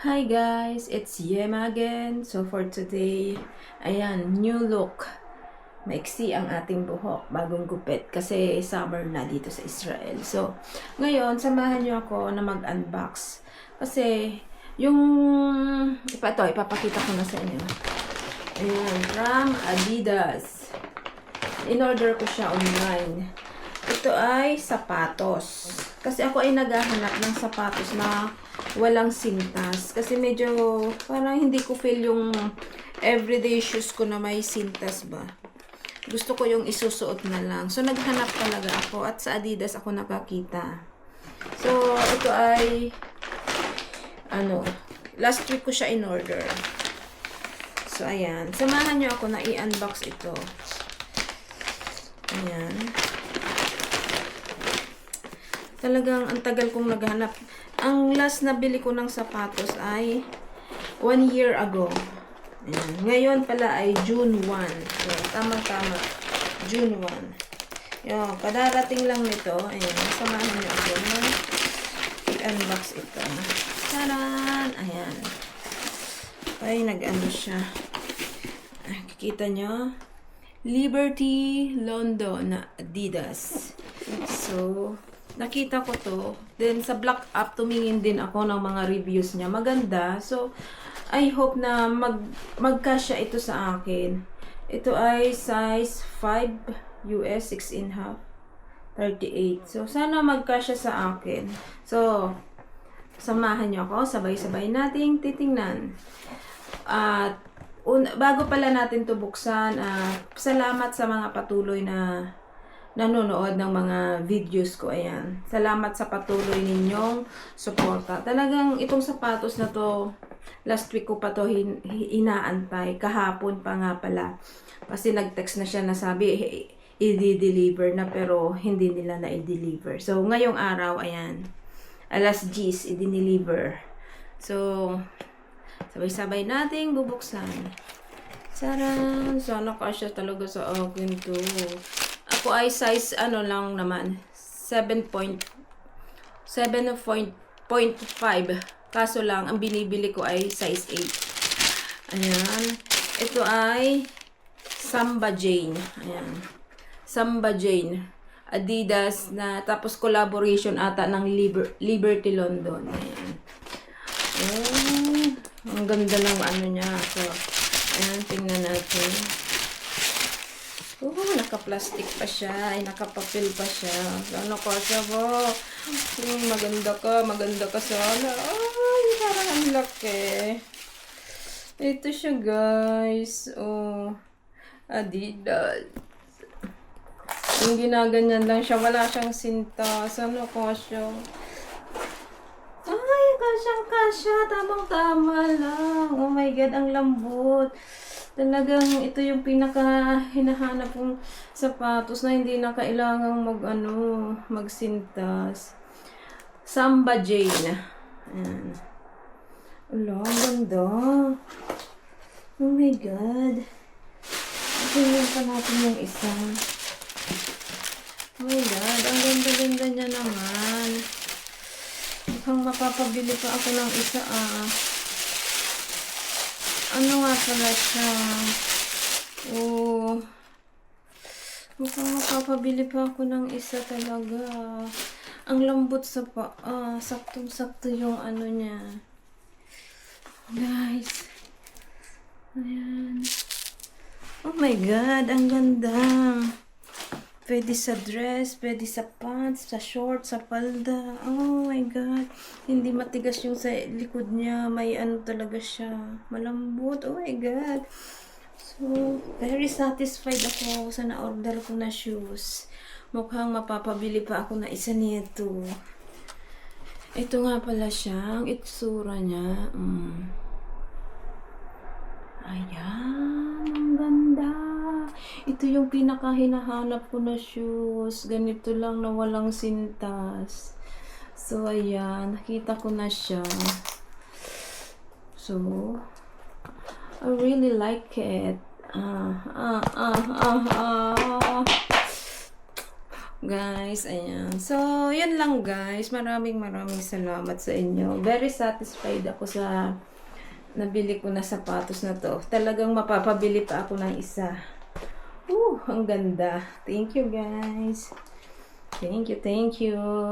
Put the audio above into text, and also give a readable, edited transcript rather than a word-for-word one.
Hi guys, it's Yema again. So for today, ayan, new look. Maiksi ang ating buhok, bagong gupit kasi summer na dito sa Israel. So ngayon, samahan niyo ako na mag-unbox. Kasi yung ipapakita ko na sa inyo. Ayan, from Adidas. In-order ko siya online. Ito ay sapatos. Kasi ako ay naghahanap ng sapatos na walang sintas. Kasi medyo parang hindi ko feel yung everyday shoes ko na may sintas ba. Gusto ko yung isusuot na lang. So naghanap talaga ako at sa Adidas ako nakakita. So ito ay last week ko siya in order. So ayan, samahan niyo ako na i-unbox ito. Ayan. Talagang ang tagal kong naghanap. Ang last na bili ko ng sapatos ay 1 year ago. Ayan. Ngayon pala ay June 1. So, tama-tama. June 1. Yung, kadarating lang nito. Ayan. Samahan niyo ako na i-unbox ito. Taran! Ayan. Ay, nag-ano siya. Kikita niyo? Liberty London na Adidas. So, nakita ko to. Then, sa Black App, tumingin din ako ng mga reviews niya. Maganda. So, I hope na magkasya ito sa akin. Ito ay size 5 US 6.5 38. So, sana magkasya sa akin. So, samahan niyo ako. Sabay-sabay nating titingnan. At, bago pala natin to buksan, salamat sa mga patuloy na nanonood ng mga videos ko. Ayan. Salamat sa patuloy ninyong suporta. Talagang itong sapatos na to, last week ko pa to inaantay. Kahapon pa nga pala. Kasi nag-text na siya na sabi, i-deliver na pero hindi nila na i-deliver. So, ngayong araw, ayan. Alas 10, i-deliver. So, sabay-sabay nating bubuksan. Saran! Sana kasya talaga sa akin to. Ako ay size lang naman 7.5. Kaso lang ang binibili ko ay size 8. Ayan. Ito ay Samba Jane. Ayan. Samba Jane. Adidas na tapos collaboration ata ng Liberty London. Ayan. Ang ganda ng ano niya. So, ayan, tingnan natin. Naka-plastic pa siya. Ay, naka-papel pa siya. Ano ko siya ba? Maganda ka sana. Ay, parang ang laki. Ito siya, guys. Oh, Adidas. Yung ginaganyan lang siya. Wala siyang sintas. Ano ko siya? Ay, kasyang-kasya. Tamang-tama lang. Oh my God, ang lambot. Talagang ito yung pinaka hinahanap kong sapatos na hindi na kailangang magsintas. Samba Jane. Ayan. Ala, ang ganda. Oh my God. Tingnan pa natin yung isa. Oh my God, ang ganda-ganda niya naman. Mukhang mapapabili pa ako ng isa Ano nga pala siya? Oh. Mukhang makapabili pa ako ng isa talaga. Ang lambot sa saktong-sakto yung ano niya. Guys. Ayan. Oh my God, ang ganda. Pwede sa dress, pwede sa pants, sa shorts, sa palda. Oh my God. Hindi matigas yung sa likod niya. May ano talaga siya. Malambot. Oh my God. So, very satisfied ako sa na-order ko na shoes. Mukhang mapapabili pa ako na isa nito. Ito nga pala siya. Ang itsura niya. Ayan. Ang ganda. Ito yung pinakahinahanap ko na shoes. Ganito lang na walang sintas. So, ayan. Nakita ko na siya. So, I really like it. guys. Ayan. So, yun lang guys. Maraming salamat sa inyo. Very satisfied ako sa nabili ko na sapatos na to. Talagang mapapabili pa ako ng isa. Ang ganda. Thank you guys. Thank you.